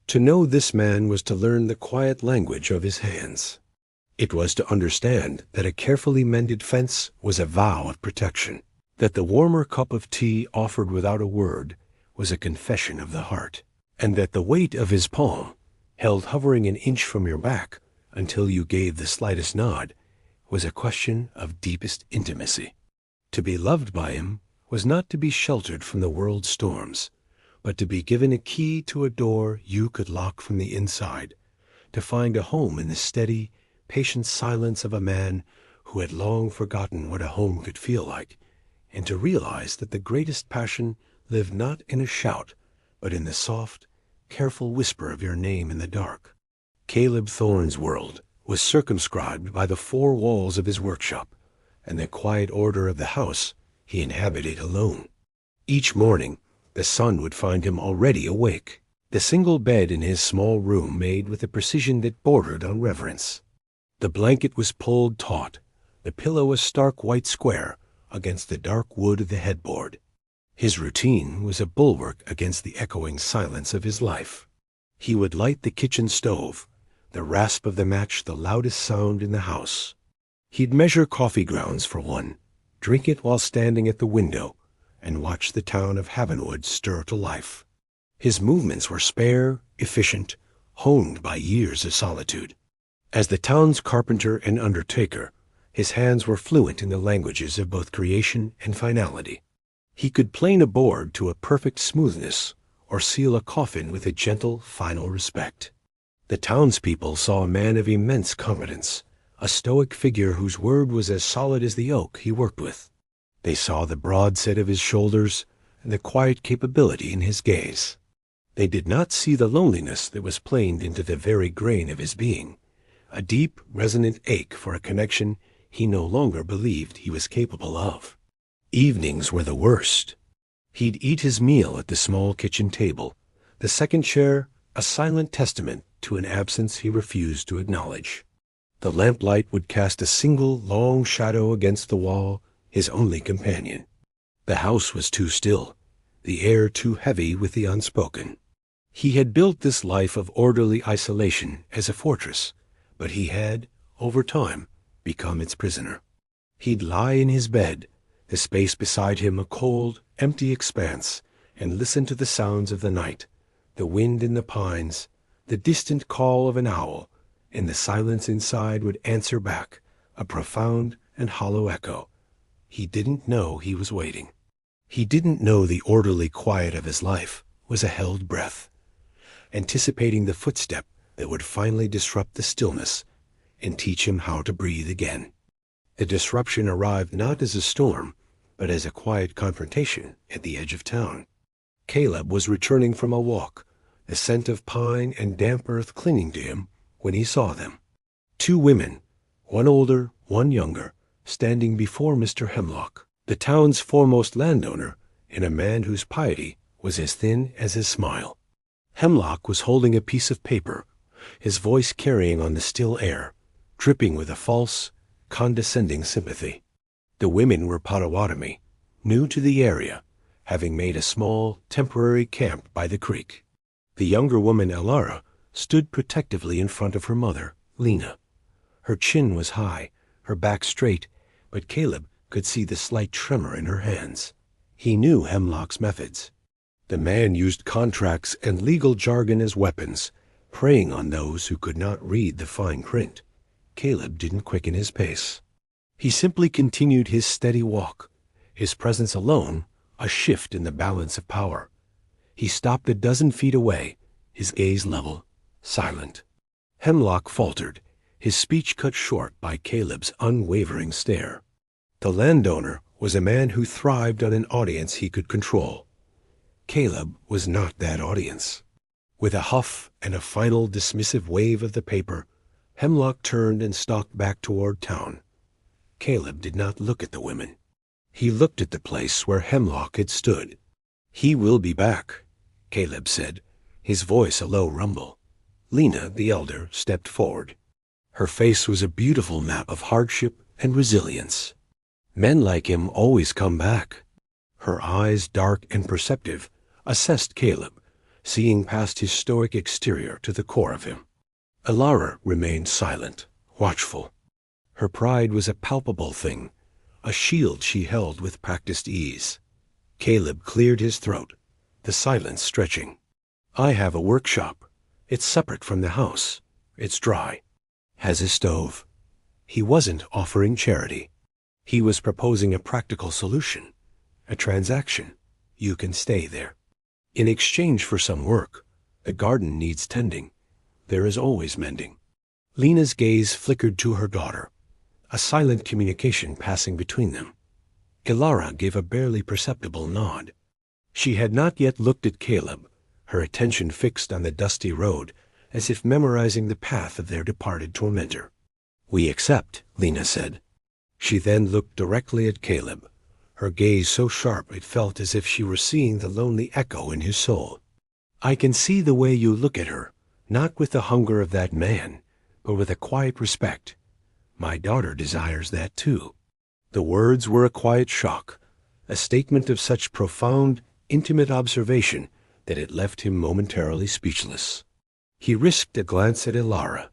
To know this man was to learn the quiet language of his hands. It was to understand that a carefully mended fence was a vow of protection, that the warmer cup of tea offered without a word was a confession of the heart, and that the weight of his palm, held hovering an inch from your back until you gave the slightest nod, was a question of deepest intimacy. To be loved by him was not to be sheltered from the world's storms, but to be given a key to a door you could lock from the inside, to find a home in the steady, patient silence of a man who had long forgotten what a home could feel like, and to realize that the greatest passion lived not in a shout, but in the soft, careful whisper of your name in the dark. Caleb Thorne's world was circumscribed by the four walls of his workshop, and the quiet order of the house he inhabited alone. Each morning the sun would find him already awake, the single bed in his small room made with a precision that bordered on reverence. The blanket was pulled taut, the pillow a stark white square against the dark wood of the headboard. His routine was a bulwark against the echoing silence of his life. He would light the kitchen stove, the rasp of the match the loudest sound in the house. He'd measure coffee grounds for one, drink it while standing at the window, and watch the town of Havenwood stir to life. His movements were spare, efficient, honed by years of solitude. As the town's carpenter and undertaker, his hands were fluent in the languages of both creation and finality. He could plane a board to a perfect smoothness, or seal a coffin with a gentle, final respect. The townspeople saw a man of immense competence, a stoic figure whose word was as solid as the oak he worked with. They saw the broad set of his shoulders and the quiet capability in his gaze. They did not see the loneliness that was planed into the very grain of his being, a deep, resonant ache for a connection he no longer believed he was capable of. Evenings were the worst. He'd eat his meal at the small kitchen table, the second chair a silent testament to an absence he refused to acknowledge. The lamplight would cast a single long shadow against the wall, his only companion. The house was too still, the air too heavy with the unspoken. He had built this life of orderly isolation as a fortress, but he had, over time, become its prisoner. He'd lie in his bed, the space beside him a cold, empty expanse, and listen to the sounds of the night, the wind in the pines, the distant call of an owl, and the silence inside would answer back, a profound and hollow echo. He didn't know he was waiting. He didn't know the orderly quiet of his life was a held breath, anticipating the footstep that would finally disrupt the stillness and teach him how to breathe again. The disruption arrived not as a storm, but as a quiet confrontation at the edge of town. Caleb was returning from a walk, the scent of pine and damp earth clinging to him when he saw them. Two women, one older, one younger, standing before Mr. Hemlock, the town's foremost landowner, and a man whose piety was as thin as his smile. Hemlock was holding a piece of paper, his voice carrying on the still air, dripping with a false, condescending sympathy. The women were Potawatomi, new to the area, having made a small, temporary camp by the creek. The younger woman, Elara, stood protectively in front of her mother, Lena. Her chin was high, her back straight, but Caleb could see the slight tremor in her hands. He knew Hemlock's methods. The man used contracts and legal jargon as weapons, preying on those who could not read the fine print. Caleb didn't quicken his pace. He simply continued his steady walk, his presence alone a shift in the balance of power. He stopped a dozen feet away, his gaze level, silent. Hemlock faltered, his speech cut short by Caleb's unwavering stare. The landowner was a man who thrived on an audience he could control. Caleb was not that audience. With a huff and a final dismissive wave of the paper, Hemlock turned and stalked back toward town. Caleb did not look at the women. He looked at the place where Hemlock had stood. "He will be back," Caleb said, his voice a low rumble. Lena, the elder, stepped forward. Her face was a beautiful map of hardship and resilience. "Men like him always come back." Her eyes, dark and perceptive, assessed Caleb, seeing past his stoic exterior to the core of him. Elara remained silent, watchful. Her pride was a palpable thing, a shield she held with practiced ease. Caleb cleared his throat, the silence stretching. "I have a workshop. It's separate from the house. It's dry. Has a stove." He wasn't offering charity. He was proposing a practical solution, a transaction. You can stay there. In exchange for some work, the garden needs tending. There is always mending. Lena's gaze flickered to her daughter, a silent communication passing between them. Elara gave a barely perceptible nod. She had not yet looked at Caleb, her attention fixed on the dusty road, as if memorizing the path of their departed tormentor. "We accept," Lena said. She then looked directly at Caleb, her gaze so sharp it felt as if she were seeing the lonely echo in his soul. "I can see the way you look at her, not with the hunger of that man, but with a quiet respect. My daughter desires that too." The words were a quiet shock, a statement of such profound, intimate observation that it left him momentarily speechless. He risked a glance at Elara.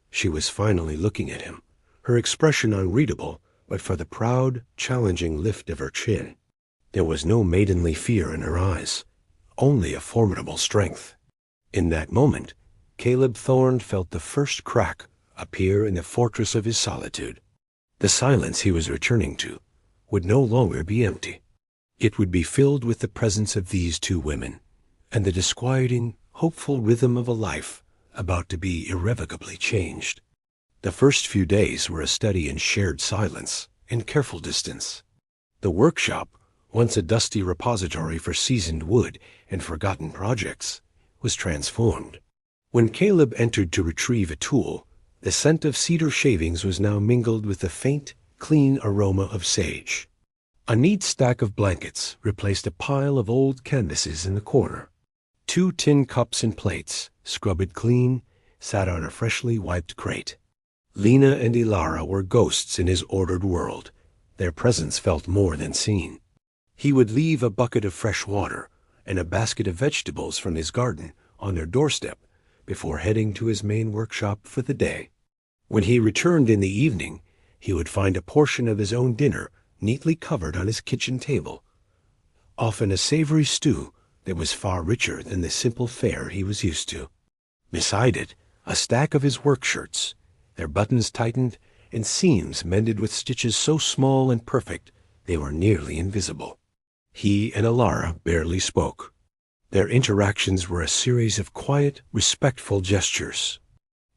She was finally looking at him, her expression unreadable but for the proud, challenging lift of her chin. There was no maidenly fear in her eyes, only a formidable strength. In that moment, Caleb Thorne felt the first crack appear in the fortress of his solitude. The silence he was returning to would no longer be empty. It would be filled with the presence of these two women, and the disquieting, hopeful rhythm of a life about to be irrevocably changed. The first few days were a study in shared silence and careful distance. The workshop, once a dusty repository for seasoned wood and forgotten projects, was transformed. When Caleb entered to retrieve a tool, the scent of cedar shavings was now mingled with the faint, clean aroma of sage. A neat stack of blankets replaced a pile of old canvases in the corner. 2 tin cups and plates, scrubbed clean, sat on a freshly wiped crate. Lena and Elara were ghosts in his ordered world. Their presence felt more than seen. He would leave a bucket of fresh water and a basket of vegetables from his garden on their doorstep before heading to his main workshop for the day. When he returned in the evening, he would find a portion of his own dinner neatly covered on his kitchen table, often a savory stew that was far richer than the simple fare he was used to. Beside it, a stack of his work shirts, their buttons tightened and seams mended with stitches so small and perfect they were nearly invisible. He and Elara barely spoke. Their interactions were a series of quiet, respectful gestures.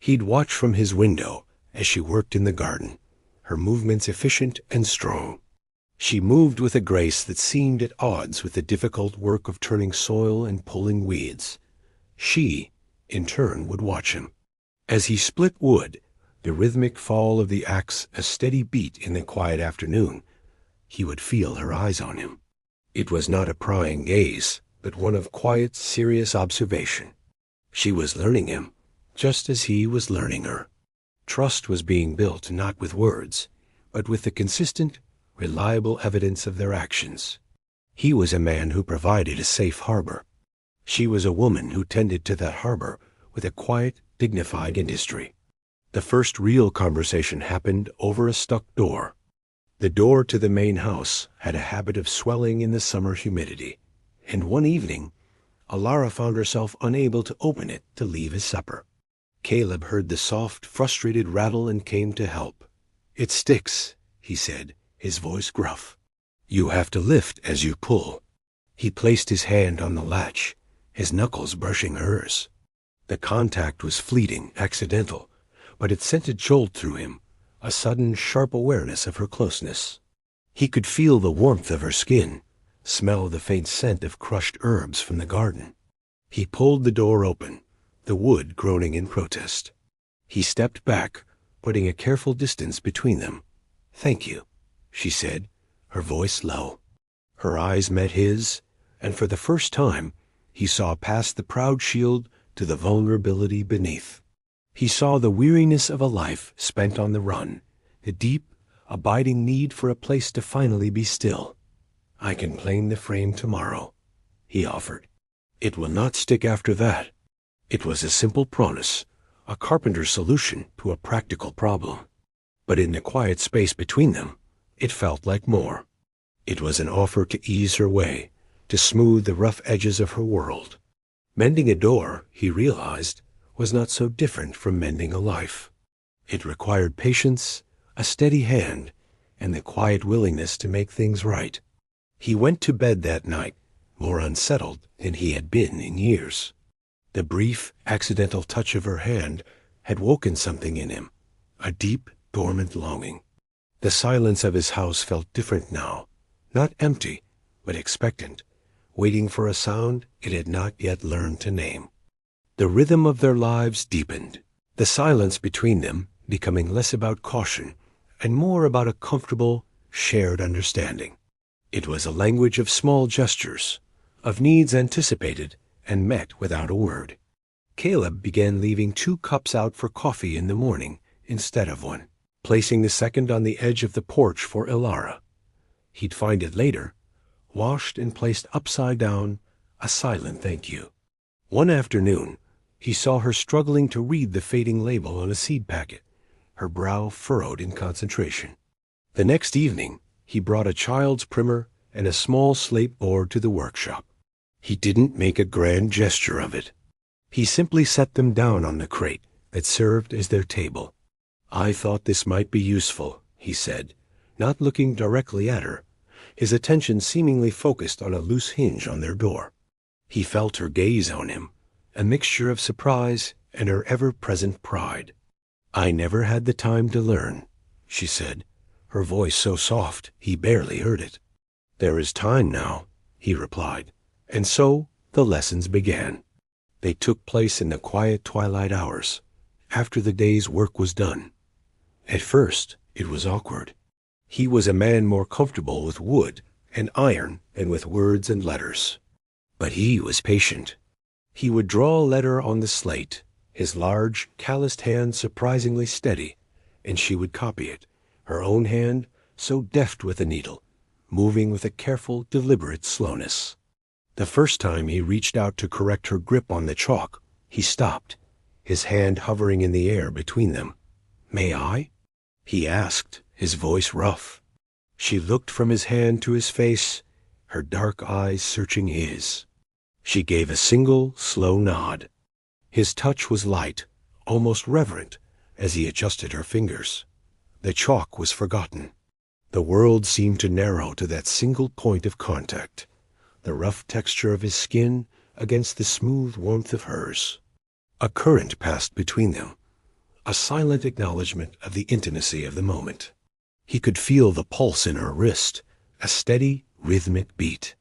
He'd watch from his window as she worked in the garden, her movements efficient and strong. She moved with a grace that seemed at odds with the difficult work of turning soil and pulling weeds. She, in turn, would watch him. As he split wood, the rhythmic fall of the axe a steady beat in the quiet afternoon, he would feel her eyes on him. It was not a prying gaze, but one of quiet, serious observation. She was learning him, just as he was learning her. Trust was being built not with words, but with the consistent, reliable evidence of their actions. He was a man who provided a safe harbor. She was a woman who tended to that harbor with a quiet, dignified industry. The first real conversation happened over a stuck door. The door to the main house had a habit of swelling in the summer humidity, and one evening, Elara found herself unable to open it to leave his supper. Caleb heard the soft, frustrated rattle and came to help. "It sticks," he said, his voice gruff. "You have to lift as you pull." He placed his hand on the latch, his knuckles brushing hers. The contact was fleeting, accidental, but it sent a jolt through him, a sudden, sharp awareness of her closeness. He could feel the warmth of her skin, smell the faint scent of crushed herbs from the garden. He pulled the door open, the wood groaning in protest. He stepped back, putting a careful distance between them. "Thank you," she said, her voice low. Her eyes met his, and for the first time he saw past the proud shield to the vulnerability beneath. He saw the weariness of a life spent on the run, the deep, abiding need for a place to finally be still. "I can plane the frame tomorrow," he offered. It will not stick after that. It was a simple promise, a carpenter's solution to a practical problem. But in the quiet space between them, it felt like more. It was an offer to ease her way, to smooth the rough edges of her world. Mending a door, he realized, was not so different from mending a life. It required patience, a steady hand, and the quiet willingness to make things right. He went to bed that night, more unsettled than he had been in years. The brief, accidental touch of her hand had woken something in him, a deep, dormant longing. The silence of his house felt different now, not empty, but expectant, waiting for a sound it had not yet learned to name. The rhythm of their lives deepened, the silence between them becoming less about caution and more about a comfortable, shared understanding. It was a language of small gestures, of needs anticipated and met without a word. Caleb began leaving 2 cups out for coffee in the morning instead of one, placing the second on the edge of the porch for Elara. He'd find it later, washed and placed upside down, a silent thank you. One afternoon, he saw her struggling to read the fading label on a seed packet, her brow furrowed in concentration. The next evening, he brought a child's primer and a small slate board to the workshop. He didn't make a grand gesture of it. He simply set them down on the crate that served as their table. "I thought this might be useful," he said, not looking directly at her, his attention seemingly focused on a loose hinge on their door. He felt her gaze on him, a mixture of surprise and her ever-present pride. "I never had the time to learn," she said, her voice so soft he barely heard it. "There is time now," he replied, and so the lessons began. They took place in the quiet twilight hours, after the day's work was done. At first, it was awkward. He was a man more comfortable with wood and iron than with words and letters. But he was patient. He would draw a letter on the slate, his large, calloused hand surprisingly steady, and she would copy it, her own hand so deft with the needle, moving with a careful, deliberate slowness. The first time he reached out to correct her grip on the chalk, he stopped, his hand hovering in the air between them. "May I?" he asked, his voice rough. She looked from his hand to his face, her dark eyes searching his. She gave a single, slow nod. His touch was light, almost reverent, as he adjusted her fingers. The chalk was forgotten. The world seemed to narrow to that single point of contact, the rough texture of his skin against the smooth warmth of hers. A current passed between them, a silent acknowledgment of the intimacy of the moment. He could feel the pulse in her wrist, a steady, rhythmic beat.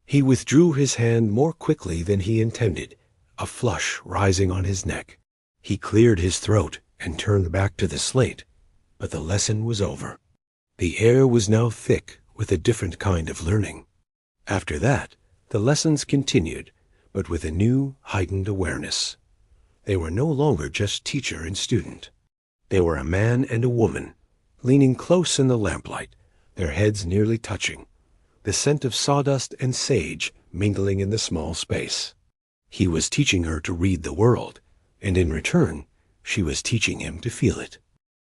He withdrew his hand more quickly than he intended, a flush rising on his neck. He cleared his throat and turned back to the slate, but the lesson was over. The air was now thick with a different kind of learning. After that, the lessons continued, but with a new, heightened awareness. They were no longer just teacher and student. They were a man and a woman, leaning close in the lamplight, their heads nearly touching, the scent of sawdust and sage mingling in the small space. He was teaching her to read the world, and in return, she was teaching him to feel it.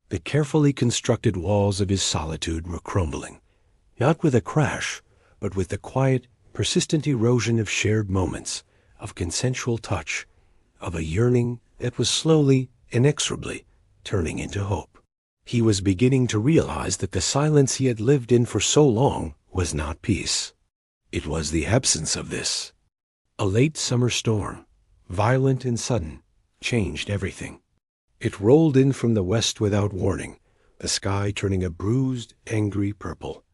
The carefully constructed walls of his solitude were crumbling, not with a crash, but with the quiet, persistent erosion of shared moments, of consensual touch, of a yearning that was slowly, inexorably, turning into hope. He was beginning to realize that the silence he had lived in for so long was not peace. It was the absence of this. A late summer storm, violent and sudden, changed everything. It rolled in from the west without warning, the sky turning a bruised, angry purple.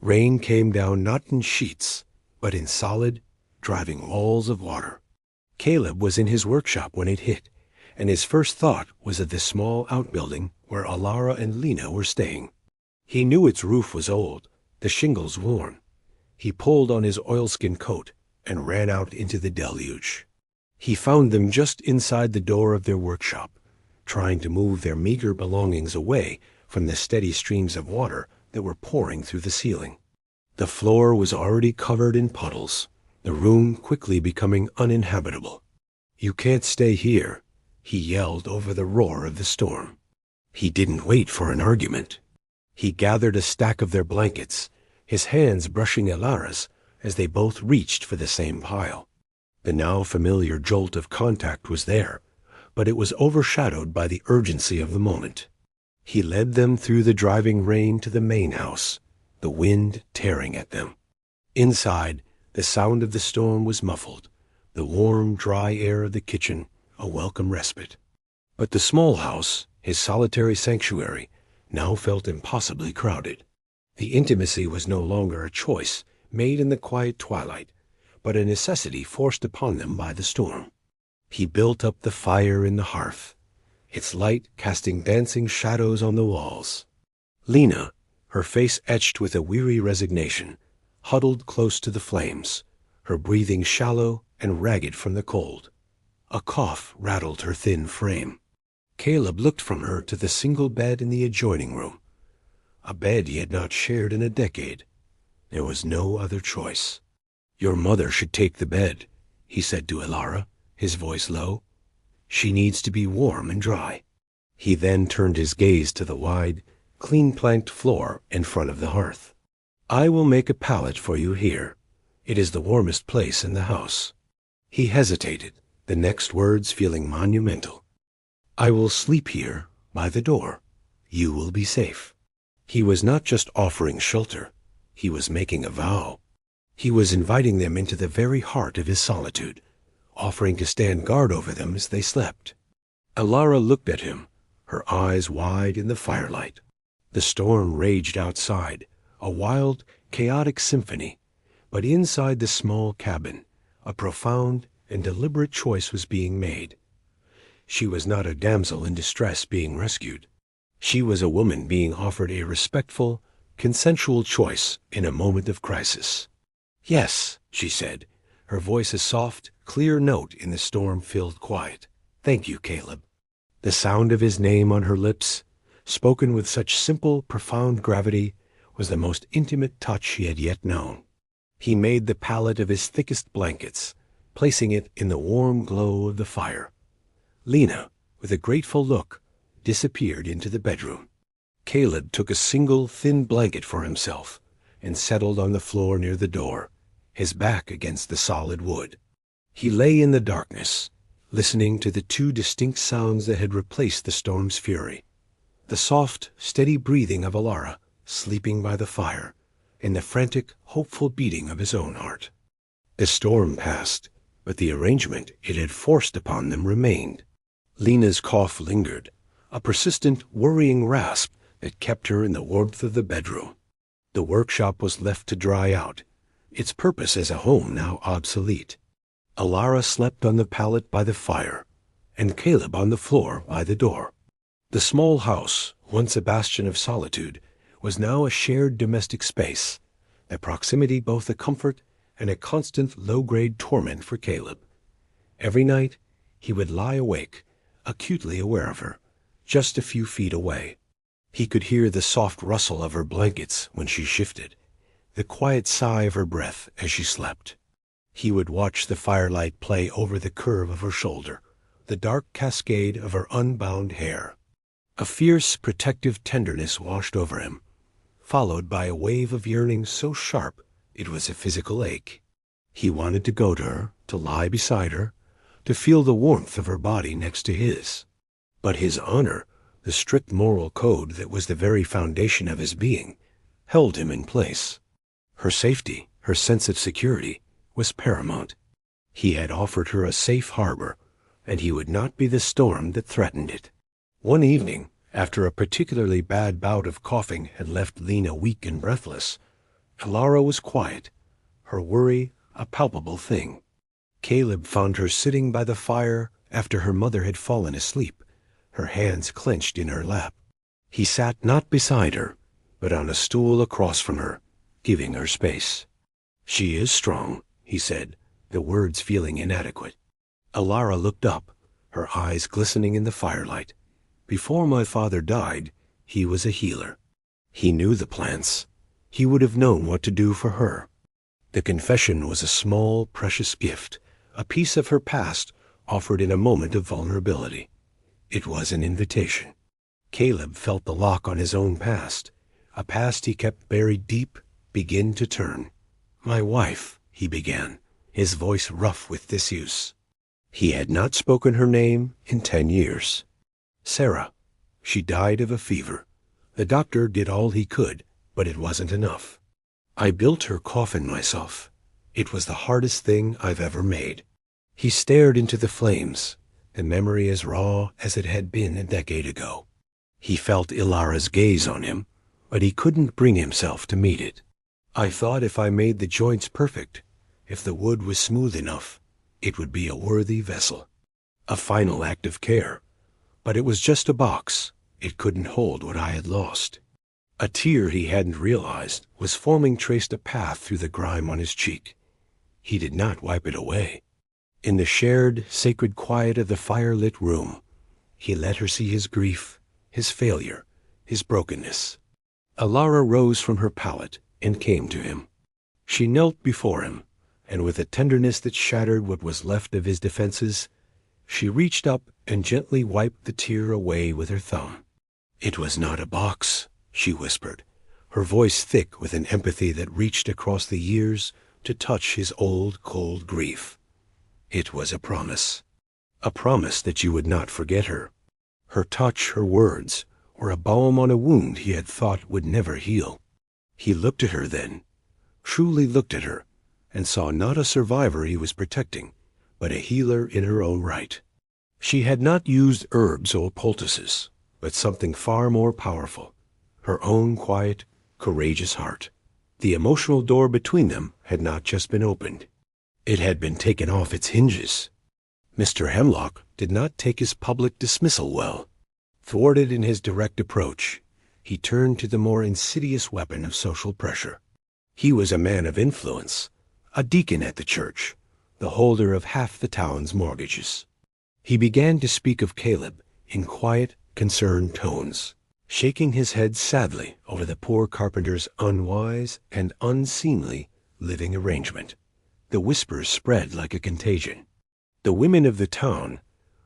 Rain came down not in sheets, but in solid, driving walls of water. Caleb was in his workshop when it hit, and his first thought was of the small outbuilding where Elara and Lena were staying. He knew its roof was old, the shingles worn. He pulled on his oilskin coat and ran out into the deluge. He found them just inside the door of their workshop, trying to move their meager belongings away from the steady streams of water that were pouring through the ceiling. The floor was already covered in puddles, the room quickly becoming uninhabitable. "You can't stay here," he yelled over the roar of the storm. He didn't wait for an argument. He gathered a stack of their blankets, his hands brushing Elara's as they both reached for the same pile. The now familiar jolt of contact was there, but it was overshadowed by the urgency of the moment. He led them through the driving rain to the main house, the wind tearing at them. Inside, the sound of the storm was muffled, the warm, dry air of the kitchen a welcome respite. But the small house, his solitary sanctuary, now felt impossibly crowded. The intimacy was no longer a choice made in the quiet twilight, but a necessity forced upon them by the storm. He built up the fire in the hearth, its light casting dancing shadows on the walls. Lena, her face etched with a weary resignation, huddled close to the flames, her breathing shallow and ragged from the cold. A cough rattled her thin frame. Caleb looked from her to the single bed in the adjoining room, a bed he had not shared in a decade. There was no other choice. "Your mother should take the bed," he said to Elara, his voice low. "She needs to be warm and dry." He then turned his gaze to the wide, clean-planked floor in front of the hearth. "I will make a pallet for you here. It is the warmest place in the house." He hesitated, the next words feeling monumental. "I will sleep here, by the door. You will be safe." He was not just offering shelter. He was making a vow. He was inviting them into the very heart of his solitude, offering to stand guard over them as they slept. Elara looked at him, her eyes wide in the firelight. The storm raged outside, a wild, chaotic symphony, but inside the small cabin, a profound and deliberate choice was being made. She was not a damsel in distress being rescued. She was a woman being offered a respectful, consensual choice in a moment of crisis. "Yes," she said, her voice a soft, clear note in the storm-filled quiet. "Thank you, Caleb." The sound of his name on her lips, spoken with such simple, profound gravity, was the most intimate touch he had yet known. He made the pallet of his thickest blankets, placing it in the warm glow of the fire. Lena, with a grateful look, disappeared into the bedroom. Caleb took a single thin blanket for himself and settled on the floor near the door, his back against the solid wood. He lay in the darkness, listening to the two distinct sounds that had replaced the storm's fury. The soft, steady breathing of Elara, sleeping by the fire, and the frantic, hopeful beating of his own heart. The storm passed, but the arrangement it had forced upon them remained. Lena's cough lingered, a persistent, worrying rasp that kept her in the warmth of the bedroom. The workshop was left to dry out, its purpose as a home now obsolete. Elara slept on the pallet by the fire, and Caleb on the floor by the door. The small house, once a bastion of solitude, was now a shared domestic space, the proximity both a comfort and a constant low-grade torment for Caleb. Every night he would lie awake, acutely aware of her, just a few feet away. He could hear the soft rustle of her blankets when she shifted, the quiet sigh of her breath as she slept. He would watch the firelight play over the curve of her shoulder, the dark cascade of her unbound hair. A fierce, protective tenderness washed over him, followed by a wave of yearning so sharp it was a physical ache. He wanted to go to her, to lie beside her, to feel the warmth of her body next to his. But his honor, the strict moral code that was the very foundation of his being, held him in place. Her safety, her sense of security, was paramount. He had offered her a safe harbor, and he would not be the storm that threatened it. One evening, after a particularly bad bout of coughing had left Lena weak and breathless, Elara was quiet, her worry a palpable thing. Caleb found her sitting by the fire after her mother had fallen asleep, her hands clenched in her lap. He sat not beside her, but on a stool across from her, giving her space. "She is strong," he said, the words feeling inadequate. Elara looked up, her eyes glistening in the firelight. "Before my father died, he was a healer. He knew the plants. He would have known what to do for her." The confession was a small, precious gift, a piece of her past offered in a moment of vulnerability. It was an invitation. Caleb felt the lock on his own past, a past he kept buried deep, begin to turn. "My wife," he began, his voice rough with disuse. He had not spoken her name in 10 years. "Sarah. She died of a fever. The doctor did all he could, but it wasn't enough. I built her coffin myself. It was the hardest thing I've ever made." He stared into the flames, the memory as raw as it had been a decade ago. He felt Elara's gaze on him, but he couldn't bring himself to meet it. "I thought if I made the joints perfect, if the wood was smooth enough, it would be a worthy vessel. A final act of care. But it was just a box. It couldn't hold what I had lost." A tear he hadn't realized was forming traced a path through the grime on his cheek. He did not wipe it away. In the shared, sacred quiet of the fire-lit room, he let her see his grief, his failure, his brokenness. Elara rose from her pallet and came to him. She knelt before him, and with a tenderness that shattered what was left of his defenses, she reached up and gently wiped the tear away with her thumb. "It was not a box," she whispered, her voice thick with an empathy that reached across the years to touch his old, cold grief. "It was a promise that you would not forget her. Her touch, her words, were a balm on a wound he had thought would never heal." He looked at her then, truly looked at her, and saw not a survivor he was protecting, but a healer in her own right. She had not used herbs or poultices, but something far more powerful, her own quiet, courageous heart. The emotional door between them had not just been opened. It had been taken off its hinges. Mr. Hemlock did not take his public dismissal well. Thwarted in his direct approach, he turned to the more insidious weapon of social pressure. He was a man of influence, a deacon at the church, the holder of half the town's mortgages. He began to speak of Caleb in quiet, concerned tones, shaking his head sadly over the poor carpenter's unwise and unseemly living arrangement. The whispers spread like a contagion. The women of the town,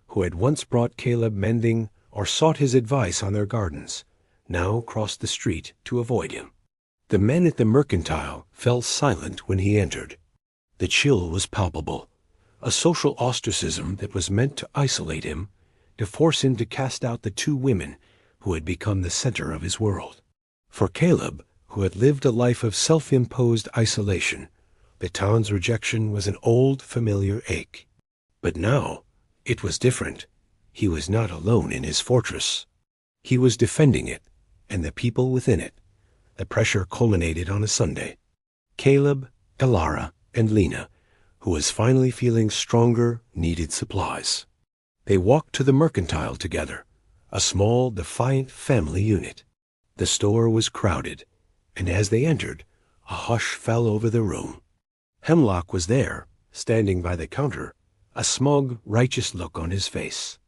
who had once brought Caleb mending or sought his advice on their gardens, now crossed the street to avoid him. The men at the mercantile fell silent when he entered. The chill was palpable, a social ostracism that was meant to isolate him, to force him to cast out the two women who had become the center of his world. For Caleb, who had lived a life of self-imposed isolation, the town's rejection was an old, familiar ache. But now, it was different. He was not alone in his fortress. He was defending it, and the people within it. The pressure culminated on a Sunday. Caleb, Elara, and Lena, who was finally feeling stronger, needed supplies. They walked to the mercantile together, a small, defiant family unit. The store was crowded, and as they entered, a hush fell over the room. Hemlock was there, standing by the counter, a smug, righteous look on his face.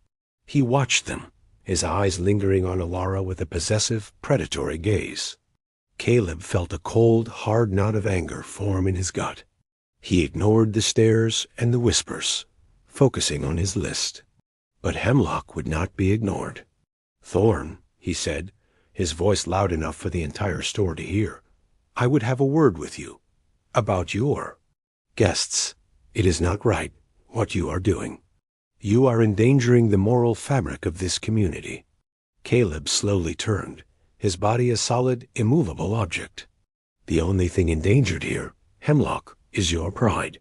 He watched them, his eyes lingering on Elara with a possessive, predatory gaze. Caleb felt a cold, hard knot of anger form in his gut. He ignored the stares and the whispers, focusing on his list. But Hemlock would not be ignored. "Thorne," he said, his voice loud enough for the entire store to hear, "I would have a word with you. About your guests. It is not right, what you are doing. You are endangering the moral fabric of this community." Caleb slowly turned, his body a solid, immovable object. "The only thing endangered here, Hemlock, is your pride."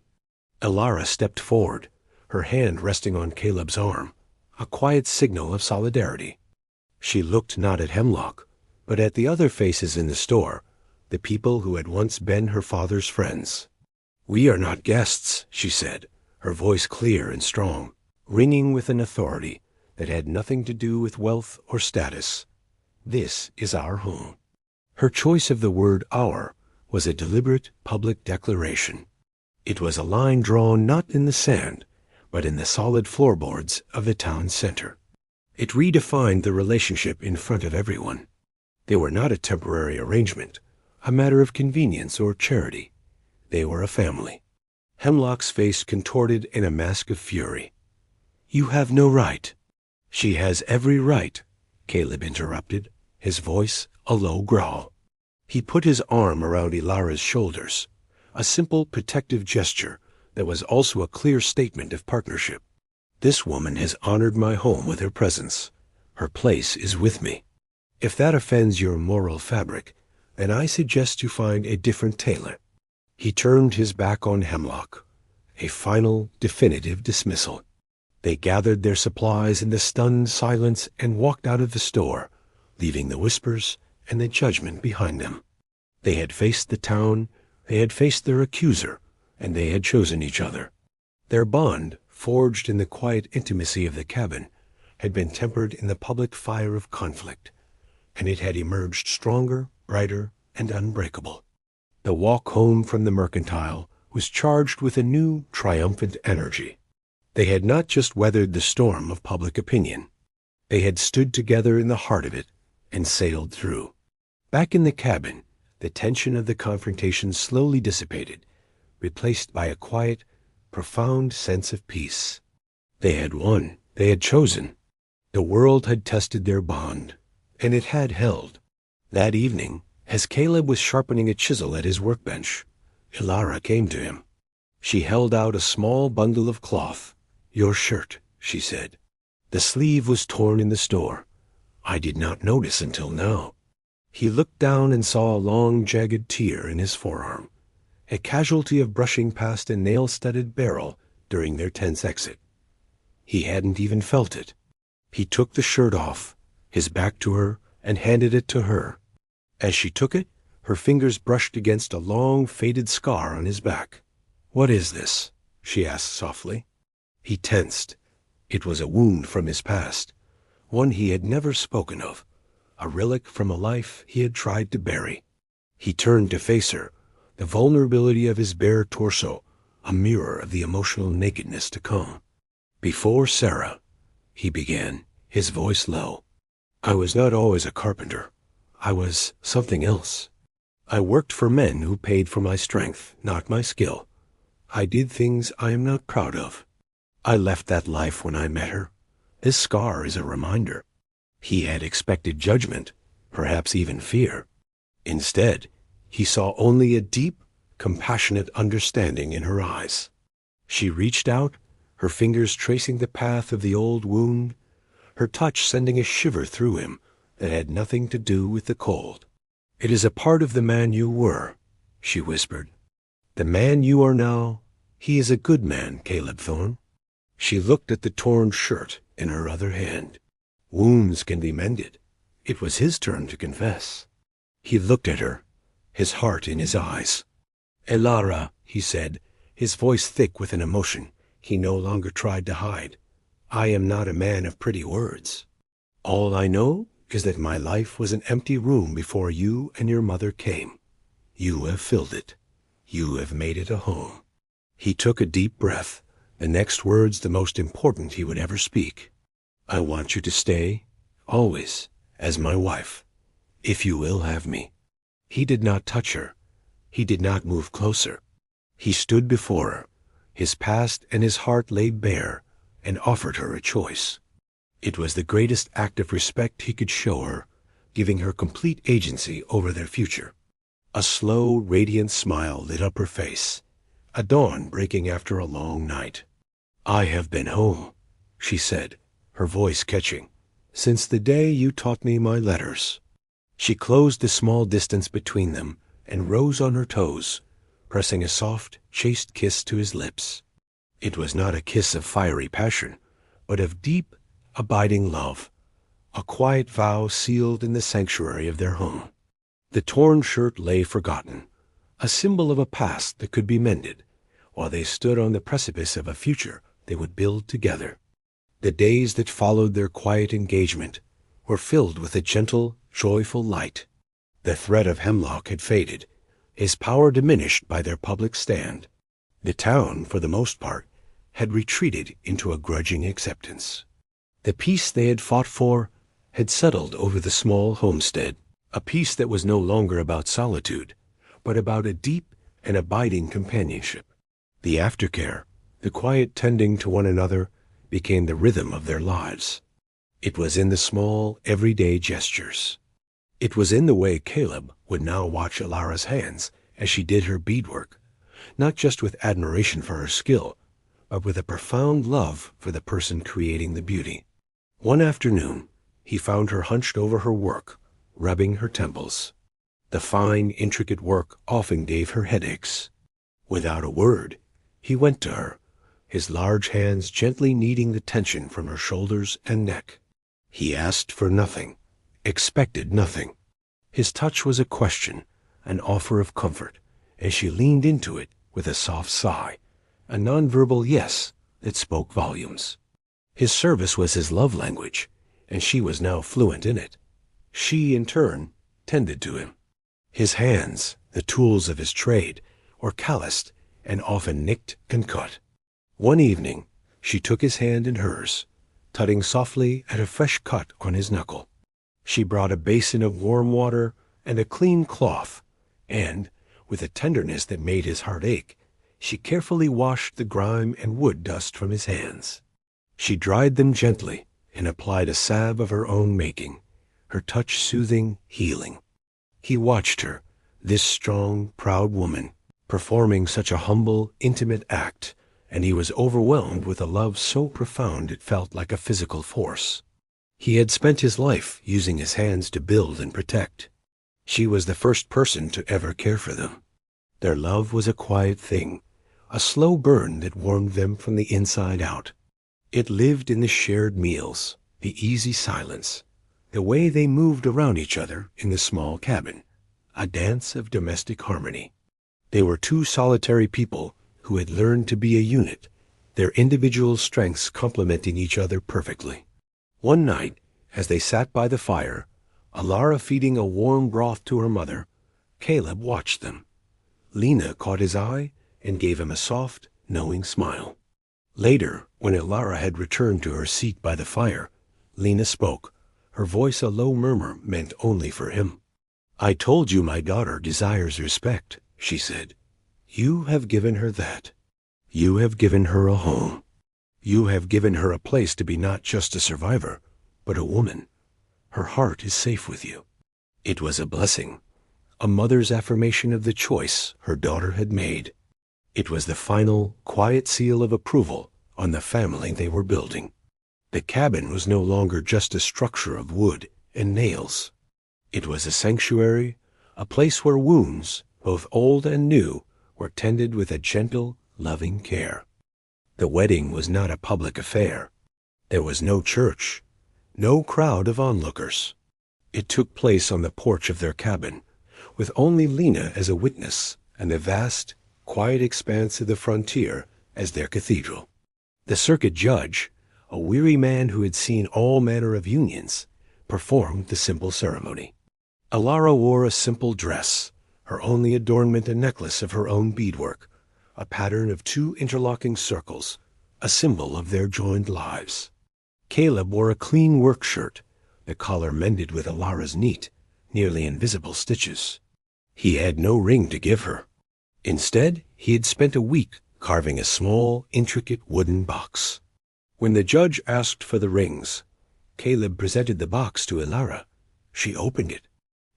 Elara stepped forward, her hand resting on Caleb's arm, a quiet signal of solidarity. She looked not at Hemlock, but at the other faces in the store, the people who had once been her father's friends. "We are not guests," she said, her voice clear and strong, ringing with an authority that had nothing to do with wealth or status. "This is our home." Her choice of the word "our" was a deliberate public declaration. It was a line drawn not in the sand, but in the solid floorboards of the town center. It redefined the relationship in front of everyone. They were not a temporary arrangement, a matter of convenience or charity. They were a family. Hemlock's face contorted in a mask of fury. "You have no right." "She has every right," Caleb interrupted, his voice a low growl. He put his arm around Elara's shoulders, a simple protective gesture that was also a clear statement of partnership. "This woman has honored my home with her presence. Her place is with me. If that offends your moral fabric, then I suggest you find a different tailor." He turned his back on Hemlock, a final, definitive dismissal. They gathered their supplies in the stunned silence and walked out of the store, leaving the whispers and the judgment behind them. They had faced the town, they had faced their accuser, and they had chosen each other. Their bond, forged in the quiet intimacy of the cabin, had been tempered in the public fire of conflict, and it had emerged stronger, brighter, and unbreakable. The walk home from the mercantile was charged with a new, triumphant energy. They had not just weathered the storm of public opinion. They had stood together in the heart of it and sailed through. Back in the cabin, the tension of the confrontation slowly dissipated, replaced by a quiet, profound sense of peace. They had won. They had chosen. The world had tested their bond, and it had held. That evening, as Caleb was sharpening a chisel at his workbench, Elara came to him. She held out a small bundle of cloth. "Your shirt," she said. "The sleeve was torn in the store. I did not notice until now." He looked down and saw a long, jagged tear in his forearm, a casualty of brushing past a nail-studded barrel during their tense exit. He hadn't even felt it. He took the shirt off, his back to her, and handed it to her. As she took it, her fingers brushed against a long, faded scar on his back. "What is this?" she asked softly. He tensed. It was a wound from his past, one he had never spoken of, a relic from a life he had tried to bury. He turned to face her, the vulnerability of his bare torso, a mirror of the emotional nakedness to come. "Before Sarah," he began, his voice low, "I was not always a carpenter. I was something else. I worked for men who paid for my strength, not my skill. I did things I am not proud of. I left that life when I met her. This scar is a reminder." He had expected judgment, perhaps even fear. Instead, he saw only a deep, compassionate understanding in her eyes. She reached out, her fingers tracing the path of the old wound, her touch sending a shiver through him that had nothing to do with the cold. "It is a part of the man you were," she whispered. "The man you are now, he is a good man, Caleb Thorne." She looked at the torn shirt in her other hand. Wounds can be mended. It was his turn to confess. He looked at her, his heart in his eyes. "Elara," he said, his voice thick with an emotion he no longer tried to hide. "I am not a man of pretty words. All I know is that my life was an empty room before you and your mother came. You have filled it. You have made it a home." He took a deep breath, the next words the most important he would ever speak. "I want you to stay, always, as my wife, if you will have me." He did not touch her. He did not move closer. He stood before her, his past and his heart laid bare, and offered her a choice. It was the greatest act of respect he could show her, giving her complete agency over their future. A slow, radiant smile lit up her face, a dawn breaking after a long night. "I have been home," she said, her voice catching, "since the day you taught me my letters." She closed the small distance between them and rose on her toes, pressing a soft, chaste kiss to his lips. It was not a kiss of fiery passion, but of deep, abiding love, a quiet vow sealed in the sanctuary of their home. The torn shirt lay forgotten, a symbol of a past that could be mended, while they stood on the precipice of a future they would build together. The days that followed their quiet engagement were filled with a gentle, joyful light. The threat of Hemlock had faded, his power diminished by their public stand. The town, for the most part, had retreated into a grudging acceptance. The peace they had fought for had settled over the small homestead, a peace that was no longer about solitude, but about a deep and abiding companionship. The aftercare, the quiet tending to one another, became the rhythm of their lives. It was in the small, everyday gestures. It was in the way Caleb would now watch Elara's hands as she did her beadwork, not just with admiration for her skill, but with a profound love for the person creating the beauty. One afternoon, he found her hunched over her work, rubbing her temples. The fine, intricate work often gave her headaches. Without a word, he went to her, his large hands gently kneading the tension from her shoulders and neck. He asked for nothing, expected nothing. His touch was a question, an offer of comfort, as she leaned into it with a soft sigh, a nonverbal yes that spoke volumes. His service was his love language, and she was now fluent in it. She, in turn, tended to him. His hands, the tools of his trade, were calloused and often nicked and cut. One evening, she took his hand in hers, tugging softly at a fresh cut on his knuckle. She brought a basin of warm water and a clean cloth, and, with a tenderness that made his heart ache, she carefully washed the grime and wood dust from his hands. She dried them gently and applied a salve of her own making, her touch soothing, healing. He watched her, this strong, proud woman, performing such a humble, intimate act, and he was overwhelmed with a love so profound it felt like a physical force. He had spent his life using his hands to build and protect. She was the first person to ever care for them. Their love was a quiet thing, a slow burn that warmed them from the inside out. It lived in the shared meals, the easy silence, the way they moved around each other in the small cabin, a dance of domestic harmony. They were two solitary people who had learned to be a unit, their individual strengths complementing each other perfectly. One night, as they sat by the fire, Elara feeding a warm broth to her mother, Caleb watched them. Lena caught his eye and gave him a soft, knowing smile. Later, when Elara had returned to her seat by the fire, Lena spoke, her voice a low murmur meant only for him. "I told you my daughter desires respect," she said. "You have given her that. You have given her a home. You have given her a place to be not just a survivor, but a woman. Her heart is safe with you." It was a blessing, a mother's affirmation of the choice her daughter had made. It was the final, quiet seal of approval on the family they were building. The cabin was no longer just a structure of wood and nails. It was a sanctuary, a place where wounds, both old and new, were tended with a gentle, loving care. The wedding was not a public affair. There was no church, no crowd of onlookers. It took place on the porch of their cabin, with only Lena as a witness and the vast, quiet expanse of the frontier as their cathedral. The circuit judge, a weary man who had seen all manner of unions, performed the simple ceremony. Elara wore a simple dress, her only adornment a necklace of her own beadwork, a pattern of 2 interlocking circles, a symbol of their joined lives. Caleb wore a clean work shirt, the collar mended with Elara's neat, nearly invisible stitches. He had no ring to give her. Instead, he had spent a week carving a small, intricate wooden box. When the judge asked for the rings, Caleb presented the box to Elara. She opened it.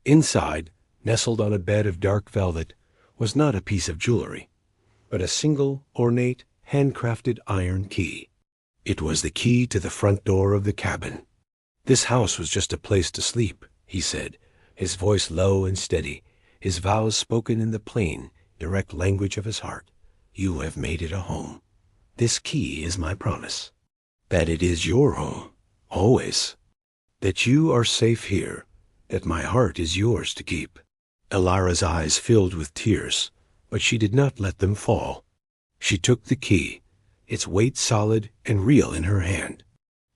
Inside, nestled on a bed of dark velvet, was not a piece of jewelry, but a single, ornate, handcrafted iron key. It was the key to the front door of the cabin. "This house was just a place to sleep," he said, his voice low and steady, his vows spoken in the plain, direct language of his heart. "You have made it a home. This key is my promise. That it is your home, always. That you are safe here, that my heart is yours to keep." Elara's eyes filled with tears, but she did not let them fall. She took the key, its weight solid and real in her hand.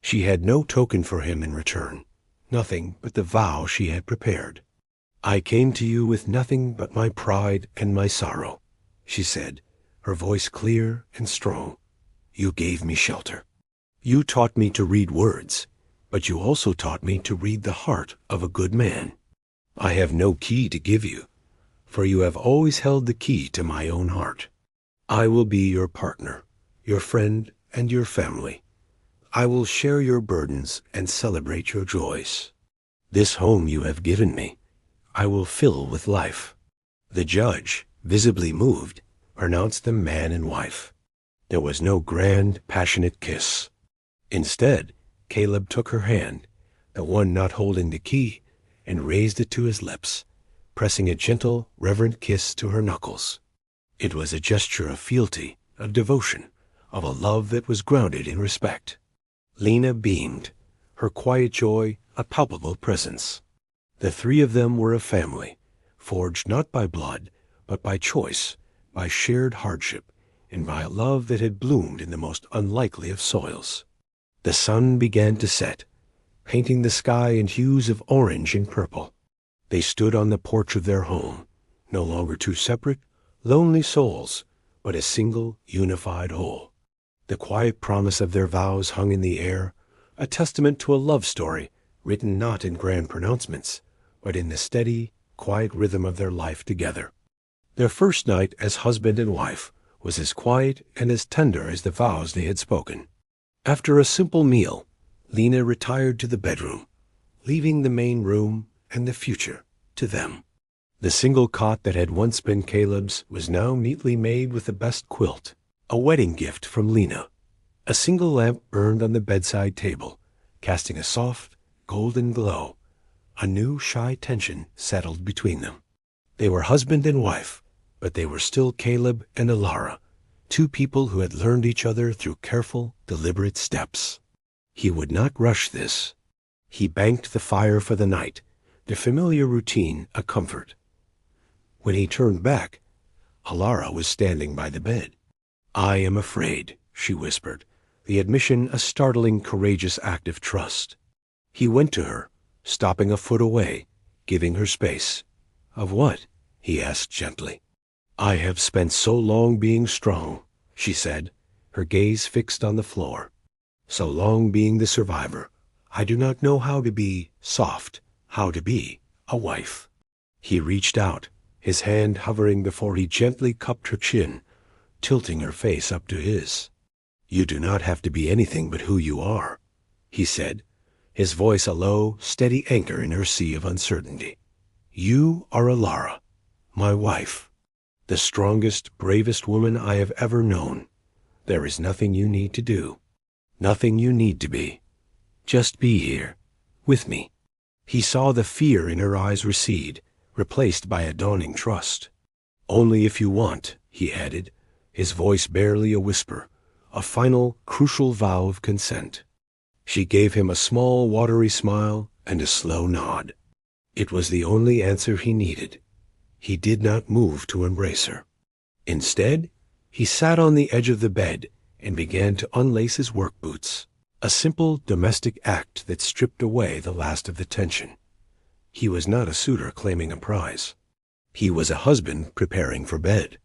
She had no token for him in return, nothing but the vow she had prepared. "I came to you with nothing but my pride and my sorrow," she said, her voice clear and strong. "You gave me shelter. You taught me to read words, but you also taught me to read the heart of a good man. I have no key to give you, for you have always held the key to my own heart. I will be your partner, your friend, and your family. I will share your burdens and celebrate your joys. This home you have given me, I will fill with life." The judge, visibly moved, pronounced them man and wife. There was no grand, passionate kiss. Instead, Caleb took her hand, the one not holding the key, and raised it to his lips, pressing a gentle, reverent kiss to her knuckles. It was a gesture of fealty, of devotion, of a love that was grounded in respect. Lena beamed, her quiet joy a palpable presence. The three of them were a family, forged not by blood, but by choice, by shared hardship, and by a love that had bloomed in the most unlikely of soils. The sun began to set, painting the sky in hues of orange and purple. They stood on the porch of their home, no longer two separate, lonely souls, but a single, unified whole. The quiet promise of their vows hung in the air, a testament to a love story written not in grand pronouncements, but in the steady, quiet rhythm of their life together. Their first night as husband and wife was as quiet and as tender as the vows they had spoken. After a simple meal, Lena retired to the bedroom, leaving the main room and the future to them. The single cot that had once been Caleb's was now neatly made with the best quilt, a wedding gift from Lena. A single lamp burned on the bedside table, casting a soft, golden glow. A new shy tension settled between them. They were husband and wife, but they were still Caleb and Elara, two people who had learned each other through careful, deliberate steps. He would not rush this. He banked the fire for the night, the familiar routine a comfort. When he turned back, Elara was standing by the bed. "I am afraid," she whispered, the admission a startling, courageous act of trust. He went to her, stopping a foot away, giving her space. "Of what?" he asked gently. "I have spent so long being strong," she said, her gaze fixed on the floor. "So long being the survivor. I do not know how to be soft, how to be a wife." He reached out, his hand hovering before he gently cupped her chin, tilting her face up to his. "You do not have to be anything but who you are," he said, his voice a low, steady anchor in her sea of uncertainty. "You are Elara, my wife, the strongest, bravest woman I have ever known. There is nothing you need to do, nothing you need to be. Just be here, with me." He saw the fear in her eyes recede, replaced by a dawning trust. "Only if you want," he added, his voice barely a whisper, a final, crucial vow of consent. She gave him a small, watery smile and a slow nod. It was the only answer he needed. He did not move to embrace her. Instead, he sat on the edge of the bed and began to unlace his work boots, a simple domestic act that stripped away the last of the tension. He was not a suitor claiming a prize. He was a husband preparing for bed.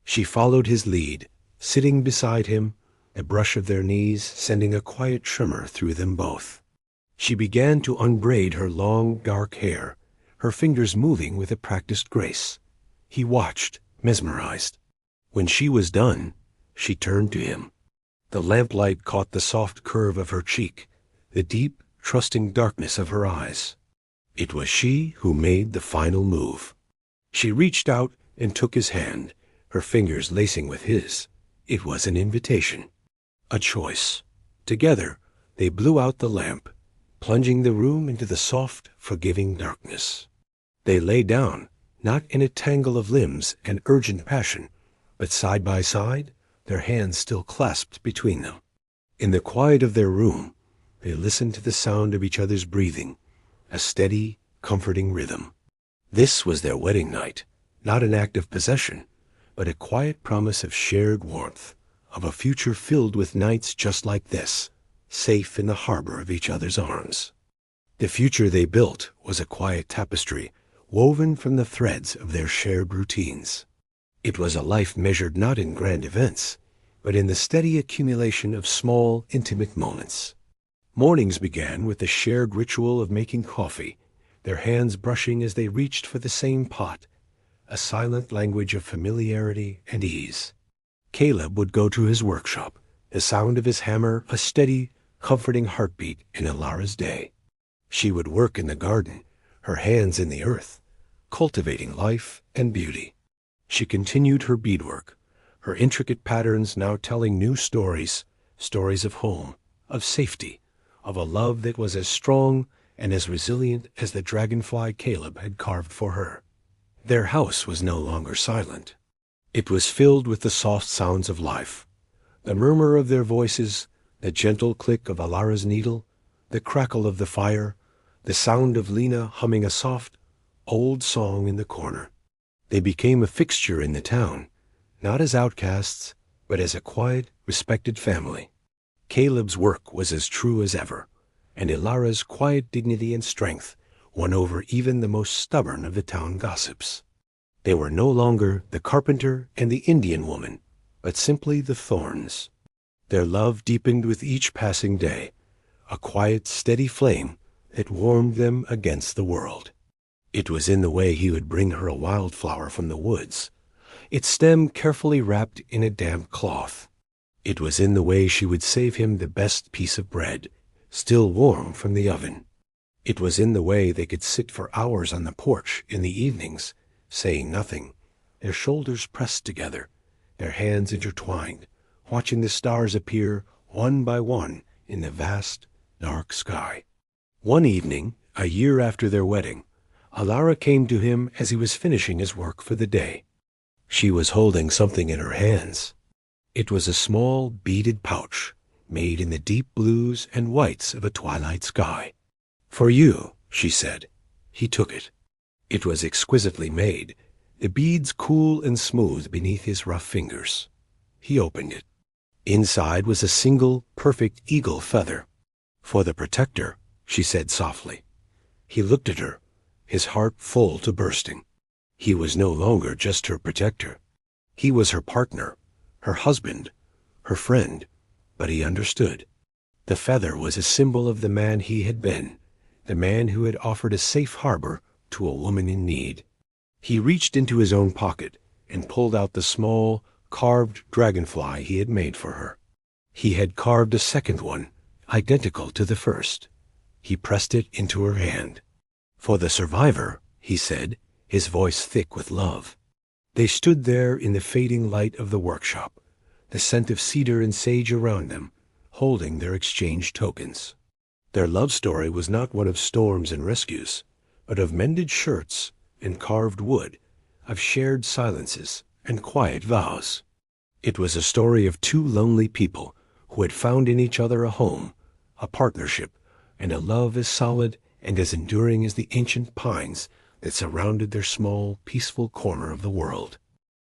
She followed his lead, sitting beside him, a brush of their knees sending a quiet tremor through them both. She began to unbraid her long, dark hair, her fingers moving with a practiced grace. He watched, mesmerized. When she was done, she turned to him. The lamplight caught the soft curve of her cheek, the deep, trusting darkness of her eyes. It was she who made the final move. She reached out and took his hand, her fingers lacing with his. It was an invitation, a choice. Together, they blew out the lamp, plunging the room into the soft, forgiving darkness. They lay down, not in a tangle of limbs and urgent passion, but side by side, their hands still clasped between them. In the quiet of their room, they listened to the sound of each other's breathing, a steady, comforting rhythm. This was their wedding night, not an act of possession, but a quiet promise of shared warmth, of a future filled with nights just like this, safe in the harbor of each other's arms. The future they built was a quiet tapestry, woven from the threads of their shared routines. It was a life measured not in grand events, but in the steady accumulation of small, intimate moments. Mornings began with the shared ritual of making coffee, their hands brushing as they reached for the same pot, a silent language of familiarity and ease. Caleb would go to his workshop, the sound of his hammer a steady, comforting heartbeat in Elara's day. She would work in the garden, her hands in the earth, cultivating life and beauty. She continued her beadwork, her intricate patterns now telling new stories, stories of home, of safety, of a love that was as strong and as resilient as the dragonfly Caleb had carved for her. Their house was no longer silent. It was filled with the soft sounds of life, the murmur of their voices, the gentle click of Elara's needle, the crackle of the fire, the sound of Lena humming a soft, old song in the corner. They became a fixture in the town, not as outcasts, but as a quiet, respected family. Caleb's work was as true as ever, and Elara's quiet dignity and strength won over even the most stubborn of the town gossips. They were no longer the carpenter and the Indian woman, but simply the Thornes. Their love deepened with each passing day, a quiet, steady flame that warmed them against the world. It was in the way he would bring her a wildflower from the woods, its stem carefully wrapped in a damp cloth. It was in the way she would save him the best piece of bread, still warm from the oven. It was in the way they could sit for hours on the porch in the evenings, saying nothing, their shoulders pressed together, their hands intertwined, watching the stars appear one by one in the vast, dark sky. One evening, a year after their wedding, Elara came to him as he was finishing his work for the day. She was holding something in her hands. It was a small, beaded pouch, made in the deep blues and whites of a twilight sky. "For you," she said. He took it. It was exquisitely made, the beads cool and smooth beneath his rough fingers. He opened it. Inside was a single, perfect eagle feather. "For the protector," she said softly. He looked at her, his heart full to bursting. He was no longer just her protector. He was her partner, her husband, her friend, but he understood. The feather was a symbol of the man he had been, the man who had offered a safe harbor to a woman in need. He reached into his own pocket and pulled out the small, carved dragonfly he had made for her. He had carved a second one, identical to the first. He pressed it into her hand. "For the survivor," he said, his voice thick with love. They stood there in the fading light of the workshop, the scent of cedar and sage around them, holding their exchanged tokens. Their love story was not one of storms and rescues, but of mended shirts and carved wood, of shared silences and quiet vows. It was a story of two lonely people who had found in each other a home, a partnership, and a love as solid and as enduring as the ancient pines that surrounded their small, peaceful corner of the world.